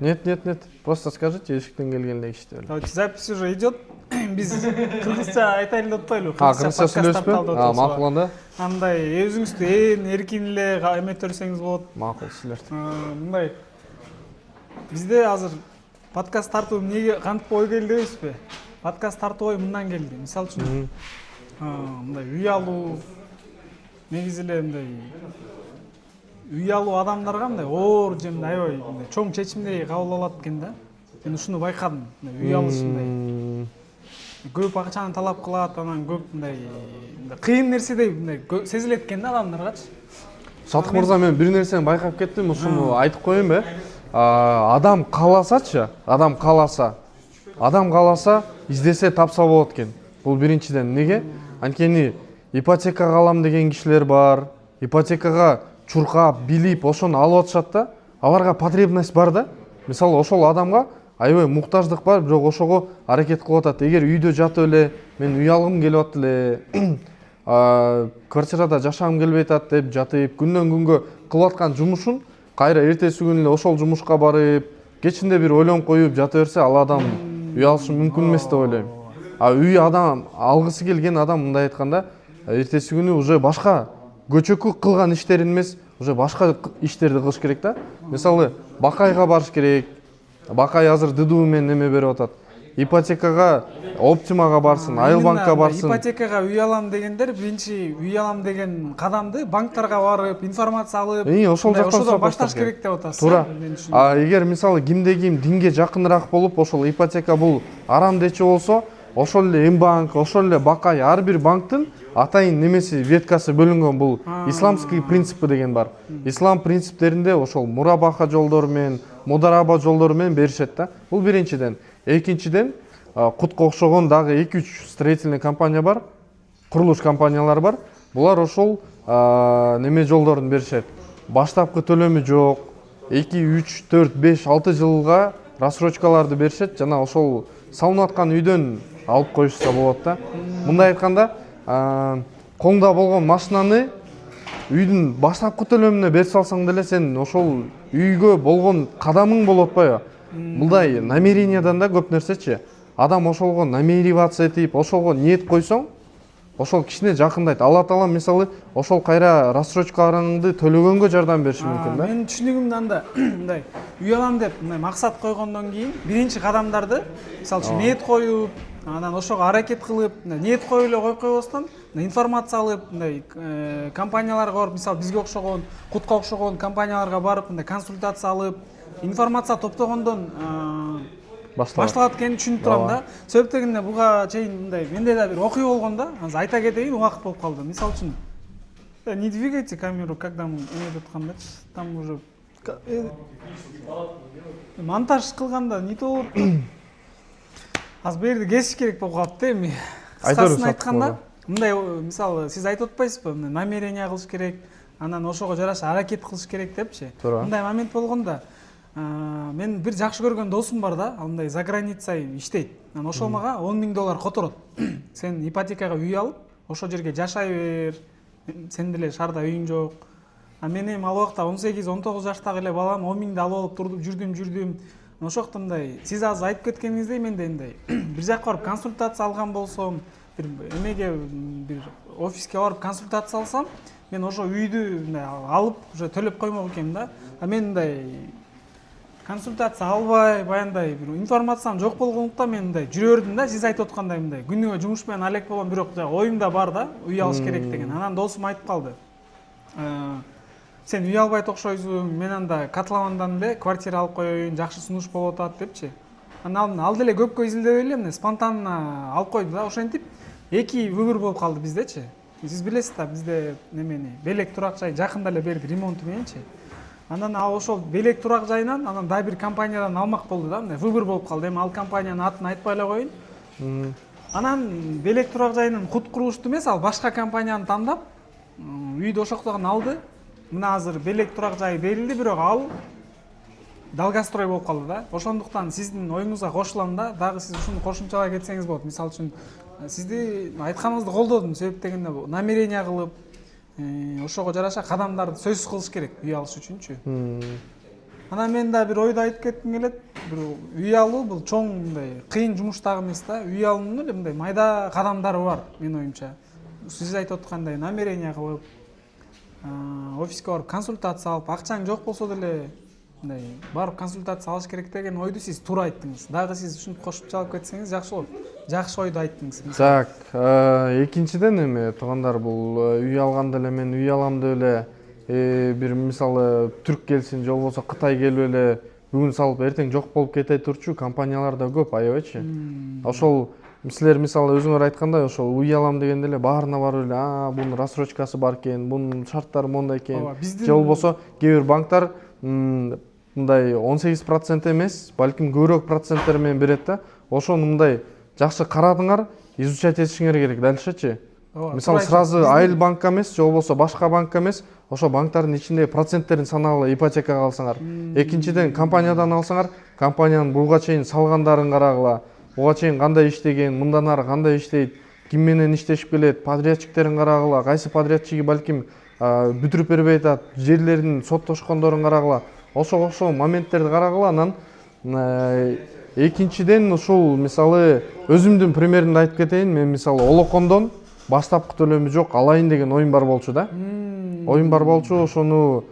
Нет. Просто скажите, эшиктен келгенде иштеп. Запись уже идет. Биз кыргызча айтайлы деп атпайлыбы? Кыргызча сүйлөшпү? Макул Андай өзүңүздү эркин эле эметтерсеңиз болот. Макул силер. Мындай бизде азыр подкаст тартуу эмнеге кантип ой келди дебейсизби? Подкаст тартуу ой мындан келди. Мисалы үчүн мындай үй алуу негизи эле мындай үй алуу адамдарга мындай оор же мындай аябай чоң чечимдей кабыл алат экен да. Мен ушуну байкадым. Үй алыш мындай көп акчаны талап кылат, анан көп мындай кыйын нерседей мындай сезилет экен да адамдаргачы. Сатык мырза, мен бир нерсени байкап кеттим, ушуну айтып коеюнбу? Адам кааласачы, адам кааласа издесе тапса болот экен. Бул биринчиден. Неге? Анткени ипотекага алам деген кишилер бар. Ипотекага чуркап, билип, ошону алып атышат да. Аларга потребность бар да. Мисалы, ошол адамга аябай муктаждык бар, бирок ошого аракет кылып атат. Эгер үйдө жатып эле, мен үй алгым келип атты эле, квартирада жашагым келбей атат деп жатып, күндөн күнгө кылып аткан жумушун кайра эртеси күнү эле ошол жумушка барып, кечинде бир ойлонуп коюп жата берсе, ал адам үй алышы мүмкүн эмес деп ойлойм. Үй адам алгысы келген адам мындай айтканда, эртеси күнү уже башка көчөкү кылган иштерин эмес, уже башка иштерди кылыш керек да. Мисалы, Бакайга барыш керек. Бакай азыр ДДУ менен неме берип атат. Ипотекага, Оптимага барсын, Айылбанкка барсын. Ипотекага үй алам дегендер биринчи үй алам деген кадамды банктарга барып, информация алып, ошол жактан башташ керек деп атасыз. Туура. Эгер мисалы кимде ким динге жакыныраак болуп, ошол ипотека бул арам дечи болсо, ошол эле Мбанк, ошол эле Бакай, ар бир банктын атайын немеси веткасы бөлүнгөн. Бул исламский принципи деген бар. Ислам принциптеринде ошол мурабаха жолдору менен, мудараба жолдору менен беришет да. Бул биринчиден. Экинчиден, Кутка окшогон дагы 2-3 строительный компания бар, курулуш компаниялары бар. Булар ошол неме жолдорун беришет. Баштапкы төлөмү жок. 2, 3, 4, 5, 6 жылга рассрочкаларды беришет, жана ошол салынып аткан үйдөн алып коюшса болот да. Мындай айтканда, колуңда болгон машинаны үйдүн баштапкы төлөмүнө берип салсаң деле сен ошол үйгө болгон кадамың болуп атпайбы? Мындай намерениядан да көп нерсечи. Адам ошолго намереваться этип, ошолго ниет койсоң, ошол кишине жакындайт. Алла Таала мисалы ошол кайра рассрочкаларыңды төлөгөнгө жардам бериши мүмкүн да. Менин түшүнүгүмдө анда мындай үй алам деп мындай максат койгондон кийин биринчи кадамдарды мисалы үчүн ниет коюп, анан ошого аракет кылып, ниет коюп эле койбостон, информация алып, мындай компанияларга барып, мисалы бизге окшогон, Кутка окшогон компанияларга барып, мындай консультация алып, информация топтогондон башталат экенин түшүнүп турам да. Себеп дегенде буга чейин мындай менде да бир окуя болгон да. Азыр айта кетейин, убакыт болуп калды. Мисалы үчүн не двигайте камеру, когда мы эметип аткандачы, там уже монтаж кылганда не то азыр бу жерде кесиш керек болуп калат да эми. Кыскасын айтканда, мындай мисалы сиз айтып атпайсызбы, намерение кылыш керек, анан ошого жараша аракет кылыш керек депчи. Мындай момент болгондо мен бир жакшы көргөн досум бар да, ал мындай за границай иштейт. Анан ошол мага $10,000 которот. Сен ипотекага үй алып, ошол жерге жашай бер. Сен деле шаарда үйүң жок. Мен эми ал убакта 18-19 жаштагы эле балам 10,000 алып алып турдум, жүрдүм. Ошол жакта мындай сиз азыр айтып кеткениңиздей менде мындай бир жакка барып консультация алган болсом, бир эмеге бир офиске барып консультация алсам, мен ошо үйдү мындай алып уже төлөп коймок экенмин да. Мен мындай консультация албай, баяндай бир информациям жок болгондуктан мен мындай жүрө бердим да, сиз айтып аткандай мындай күнүгө жумуш менен алек болгон, бирок оюмда бар да, үй алыш керек деген. Анан досум айтып калды. Сен үй албайт окшойсуң, мен анда котловандан эле квартира алып коеюн, жакшы сунуш болуп атат депчи. Анан ал деле көпкө изилдебей эле мына спонтанно алып койду да. Ошентип эки выбор болуп калды биздечи. Сиз билесиз да, бизде немени Белек турак жай жакында эле берди ремонту мененчи. Анан ал ошол Белек турак жайынан анан дагы бир компаниядан алмак болду да. Мындай выбор болуп калды. Эми ал компаниянын атын айтпай эле коеюн. Анан Белек турак жайынан Кут курулушту эмес, ал башка компанияны тандап, үйдү ошоктогон алды. Мына азыр Белек турак жайы берилди, бирок ал Долгострой болуп калды да. Ошондуктан сиздин оюңузга кошулам да, дагы сиз ушуну кошумчалай кетсеңиз болот. Мисалы үчүн сизди айтканыңызды колдодум, себеп дегенде намерение кылып, ошого жараша кадамдарды сөзсүз кылыш керек үй алыш үчүнчү. Анан мен да бир ойду айтып кетким келет. Бир үй алуу бул чоң мындай кыйын жумуш дагы эмес да. Үй алуунун эле мындай майда кадамдары бар менин оюмча. Сиз айтып аткандай намерение кылып, офиске барып консультация алып, акчаң жок болсо деле мындай барып консультация алыш керек деген ойду сиз туура айттыңыз. Дагы сиз ушинтип кошуп чалып кетсеңиз жакшы болот. Жакшы ойду айттыңыз. Так, экинчиден эми туугандар бул үй алганда эле мен үй алам деп эле бир мисалы түрк келсин же болбосо Кытай келип эле бүгүн салып эртең жок болуп кете турчу компаниялар да көп, аябайчы. Ошол силер мисалы өзүңөр айткандай ошол үй алам дегенде эле баарына барып эле бунун рассрочкасы бар экен, бунун шарттары мондай экен. Же болбосо кээ бир банктар мындай 18% эмес, балким көбүрөөк проценттер менен берет да. Ошону мындай жакшы карадыңар, изучать этишиңер керек дальшечи. Мисалы сразу айыл банкка эмес, же болбосо башка банкка эмес, ошо банктардын ичиндеги проценттерин санагыла ипотекага алсаңар. Экинчиден компаниядан алсаңар, компаниянын буга чейин салгандарын карагыла. Буга чейин кандай иштеген, мындан ары кандай иштейт, ким менен иштешип келет, подрядчиктерин карагыла, кайсы подрядчиги балким бүтүрүп бербей атат, жерлерин соттошкондорун карагыла. Ошол моменттерди карагыла. Анан экинчиден ушул мисалы өзүмдүн примеримди айтып кетейин. Мен мисалы Олокондон баштапкы төлөмү жок алайын деген оюм бар болчу да. Оюм бар болчу, ошону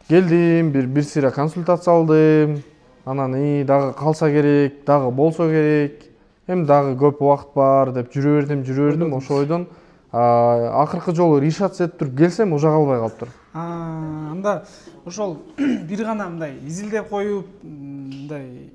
келдим, бир сыйра консультация алдым. Анан дагы калса керек, дагы болсо керек. Эми дагы көп убакыт бар деп жүрө бердим. Ошол ойдон акыркы жолу решаться этип туруп келсем, уже калбай калыптыр. Анда ошол бир гана мындай изилдеп коюп, мындай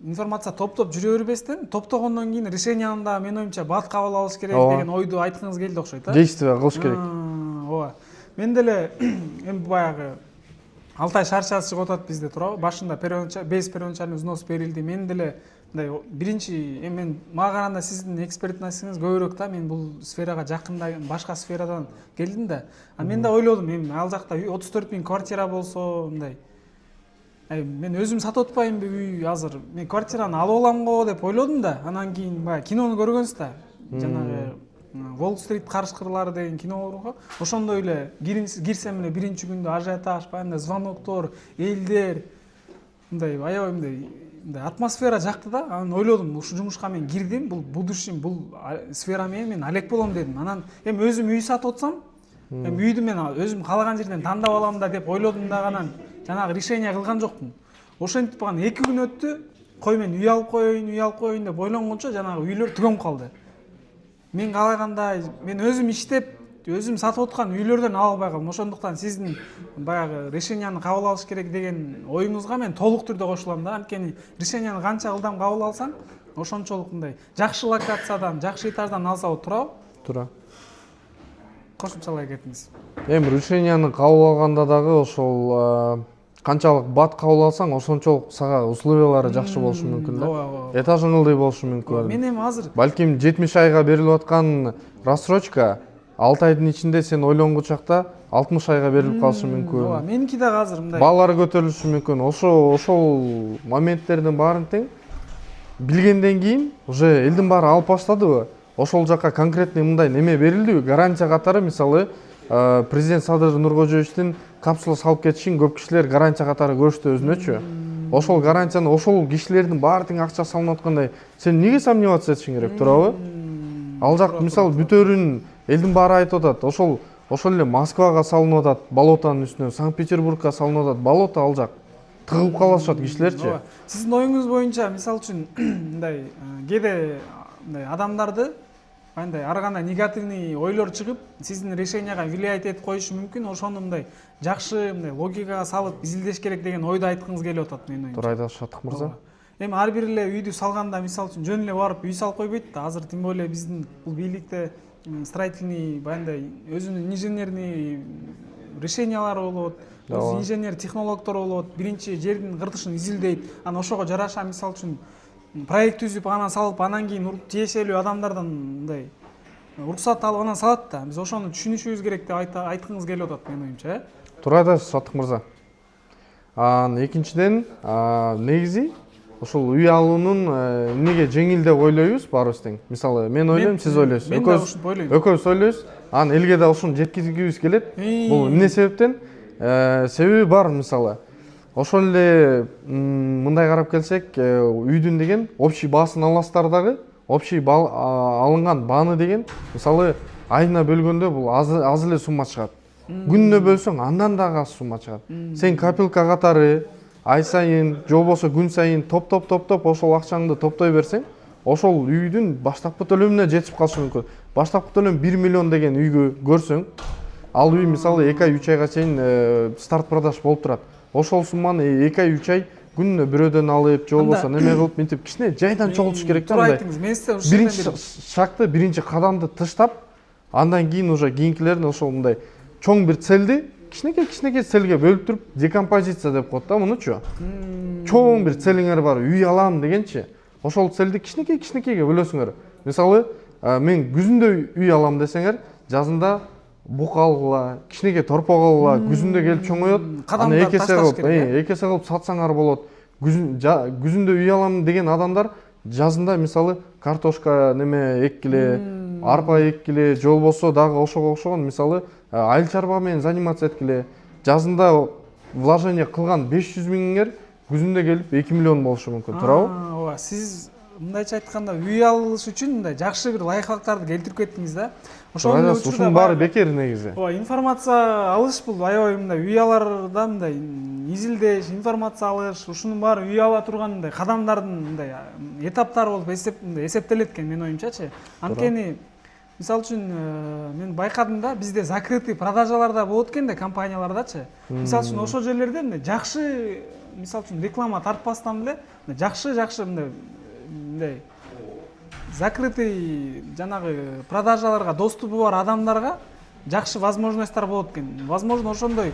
информация топтоп жүрө бербестен, топтогондон кийин решениени да менин оюмча бат кабыл алыш керек деген ойду айткыңыз келди окшойт, а? Действие кылыш керек. Ооба. Мен деле эми баягы Алтай шарчасы чыгып атат бизде, туурабы? Башында без первоначальный взнос берилди. Мен деле мындай биринчи мен мага караганда сиздин экспертностуңуз көбүрөөк да. Мен бул сферага жакында башка сферадан келдим да. Мен да ойлодум, эми ал жакта 34 000 квартира болсо мындай мен өзүм сатып атпаймынбы үй азыр. Мен квартираны алып алам го деп ойлодум да. Анан кийин баягы кинону көргөнсүз да. Жанагы Уолл-стрит карышкырлары деген кино бар го. Ошондой эле кирсем эле биринчи күндө ажиотаж, баягы звоноктор, элдер мындай аябай мындай атмосфера жакты да. Анан ойлодум, ушул жумушка мен кирдим, бул будущем, бул сфера менен мен алек болом дедим. Анан эми өзүм үй сатып атсам, эми үйдү мен өзүм каалаган жерден тандап алам да деп ойлодум да. Анан жанагы решение кылган жокмун. Ошентип баган 2 күн өттү. Кой мен үй алып коеюн деп ойлонгончо жанагы үйлөр түгөнүп калды. Мен каалагандай, мен өзүм иштеп, өзүм сатып аткан үйлөрдөн ала албай калдым. Ошондуктан сиздин баягы решениени кабыл алыш керек деген оюңузга мен толук түрдө кошулам да. Анткени решениени канча ылдам кабыл алсаң, ошончолук мындай жакшы локациядан, жакшы этаждан алса болот, туурабы? Туура. Кошумчалай кетиңиз. Эми решениени кабыл алганда дагы ошол канчалык бат кабыл алсаң, ошончолук сага условиялары жакшы болушу мүмкүн да. Этажың ылдый болушу мүмкүн. Мен эми азыр балким 70 айга берилип аткан рассрочка 6 айдын ичинде сен ойлонгон чакта 60 айга берилип калышы мүмкүн. Ооба, меники дагы азыр мындай. Баалары көтөрүлүшү мүмкүн. Ошол моменттердин баарын тең билгенден кийин уже элдин баары алып баштадыбы? Ошол жакка конкретный мындай неме берилдиби? Гарантия катары мисалы президент Садыр Нуркожоевичтин капсула салып кетишин көп кишилер гарантия катары көрүштү өзүнөчү. Ошол гарантияны ошол кишилердин баары тең акча салынып аткандай сен эмнеге сомневаться этишиң керек, туурабы? Ал жак мисалы бүтөрүн элдин баары айтып атат. Ошол эле Москвага салынып атат, болотанын үстүнө, Санкт-Петербургка салынып атат, болото ал жак. Тыгылып калышат кишилерчи. Сиздин оюңуз боюнча мисалы үчүн мындай кээде мындай адамдарды мындай ар кандай негативный ойлор чыгып, сиздин решенияга влиять этип коюшу мүмкүн. Ошону мындай жакшы мындай логикага салып изилдеш керек деген ойду айткыңыз келип атат менин оюмча. Туура айтасыз, Шаттык мырза. Эми ар бир эле үйдү салганда мисалы үчүн жөн эле барып үй салып койбойт да. Азыр тем более биздин бул бийликте строительный баягындай өзүнүн инженерный решениялары болот, өз инженер технологдору болот. Биринчи жердин кыртышын изилдейт. Анан ошого жараша мисалы үчүн проект түзүп, анан салып, анан кийин тиешелүү адамдардан мындай уруксат алып анан салат да. Биз ошону түшүнүшүбүз керек деп айткыңыз келип атат менин оюмча, Туура айтасыз, Шаттык мырза. Экинчиден, негизи ошол үй алуунун эмнеге жеңил деп ойлойбуз баарыбыз тең. Мисалы, мен ойлойм, сиз ойлойсуз. Мен да ушинтип ойлойм. Экөөбүз ойлойбуз. Анан элге да ушуну жеткизгибиз келет. Бул эмне себептен? Себеби бар, мисалы. ошол эле мындай карап келсек, үйдүн деген общий баасын аласыздар дагы, общий алынган бааны деген мисалы айына бөлгөндө бул аз эле сумма чыгат. Күнүнө бөлсөң андан дагы аз сумма чыгат. Сен копилка катары ай сайын же болбосо күн сайын топтоп ошол акчаңды топтой берсең, ошол үйдүн баштапкы төлөмүнө жетип калышы мүмкүн. Баштапкы төлөм 1 миллион деген үйгө көрсөң, ал үй мисалы 2 ай 3 айга чейин старт продаж болуп турат. Ошол сумманы 2 ай 3 ай күнүнө бирөөдөн алып, же болбосо неме кылып, мынтип кичине жайдан чогултуш керек да. Туура айттыңыз. Мен сизде ушул биринчи шакты, биринчи кадамды таштап, андан кийин уже кийинкилерин ошол мындай чоң бир целди кичинекей целге бөлүп туруп, декомпозиция деп коет да мунучу. Чоң бир целиңер бар, үй алам дегенчи. Ошол целди кичинекейге бөлөсүңөр. Мисалы, мен күзүндө үй алам десеңер, жазында бук алгыла, кичинекей торпок алгыла, күзүндө келип чоңоет, аны эке эсе кылып сатсаңар болот. Күзүндө үй алам деген адамдар жазында мисалы картошка неме эккиле, арпа эккиле, же болбосо дагы ошого окшогон мисалы айыл чарба менен заниматься эткиле. Жазында вложение кылган 500 миңиңер күзүндө келип 2 миллион болушу мүмкүн, туурабы? Ооба, сиз мындайча айтканда үй алыш үчүн мындай жакшы бир лайфхактарды келтирип кеттиңиз да. Ушунун баары бекер негизи. Ооба, информация алыш бул аябай мындай үй аларда мындай изилдеш, информация алыш, ушунун баары үй ала турган мындай кадамдардын мындай этаптары болуп эсептелет экен менин оюмчачы. Анткени мисалы үчүн мен байкадым да, бизде закрытый продажаларда болот экен да, компаниялардачы. Мисалы үчүн ошол жерлерде мындай жакшы, мисалы үчүн реклама тартпастан эле жакшы мындай закрытый жанагы продажаларга доступу бар адамдарга жакшы возможностьтар болот экен. Возможно, ошондой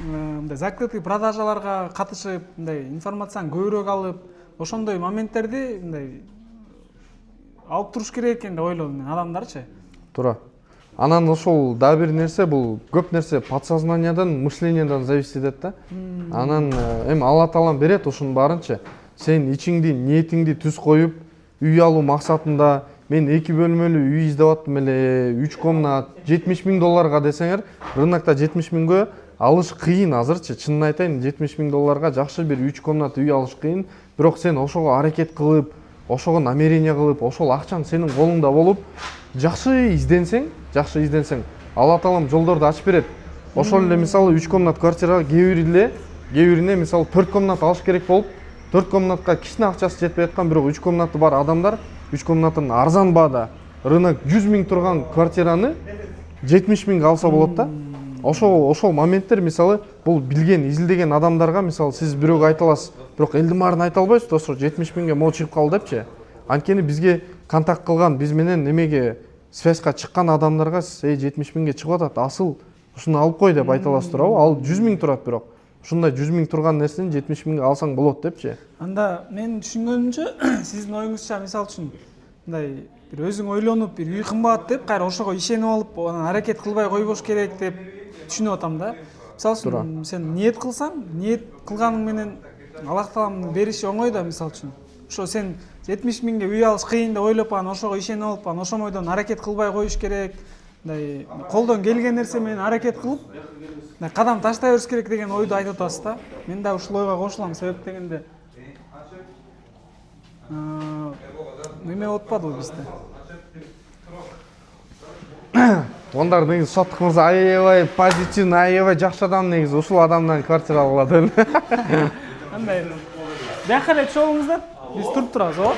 мындай закрытый продажаларга катышып, мындай информацияны көбүрөөк алып, ошондой моменттерди мындай алып туруш керек экен деп ойлодум мен, адамдарчы. Туура. Анан ошол да бир нерсе, бул көп нерсе подсознаниядан, мышлениядан зависит этет да. Анан эми Алла Таалам берет ушунун баарынчы. Сен ичиңди, ниетиңди түз коюп, үй алуу максатында мен 2 бөлмөлүү үй издеп аттым эле, 3 комнат, 70 миң долларга десеңер, рынокто 70 миңгө алыш кыйын азырчы. Чынын айтайын, 70 миң долларга жакшы бир 3 комнат үй алыш кыйын. Бирок сен ошого аракет кылып, ошого намерение кылып, ошол акчаң сенин колуңда болуп, жакшы изденсең, Алла Таалам жолдорду ачып берет. Ошол эле мисалы 3 комнат квартирага кээ-бирине мисалы 4 комнат алыш керек болуп, 4 комнатка кичине акчасы жетпей аткан, бирок 3 комнаты бар адамдар 3 комнатын арзан баада рынок 100 миң турган квартираны 70 миңге алса болот да. Ошол моменттер мисалы бул билген, изилдеген адамдарга мисалы сиз бирөөгө айта аласыз, бирок элдин баарын айта албайсыз, ошо 70 миңге могу чыгып калды депчи. Анткени бизге контакт кылган, биз менен немеге связьга чыккан адамдарга 70 миңге чыгып атат, асыл ушуну алып кой деп айта аласыз, туурабы? Ал 100 миң турат, бирок ушундай 100 миң турган нерсени 70 миңге алсаң болот депчи. Анда мен түшүнгөнүмчө сиздин оюңузча мисалы үчүн мындай бир өзүң ойлонуп, бир үй кымбат деп, кайра ошого ишенип алып, анан аракет кылбай койбош керек деп түшүнүп атам да. Мисалы үчүн сен ниет кылсаң, ниет кылганың менен Аллах Таалам бериши оңой да, мисалы үчүн. Ошо сен 70 миңге үй алыш кыйын деп ойлоп анан ошого ишенип алып, анан ошомойдон аракет кылбай коюш керек. Мындай колдон келген нерсе менен аракет кылып, кадам таштай бериш керек деген ойду айтып атасыз да. Мен да ушул ойго кошулам, себеп дегенде эме болуп атпадыбы бизде. Ондар негизи Соттук мырза аябай позитивный, аябай жакшы адам негизи, ушул адамдан квартира алгыла деп. Андай. Бияка эле чогуңуздар, биз туруп турабыз, ооба.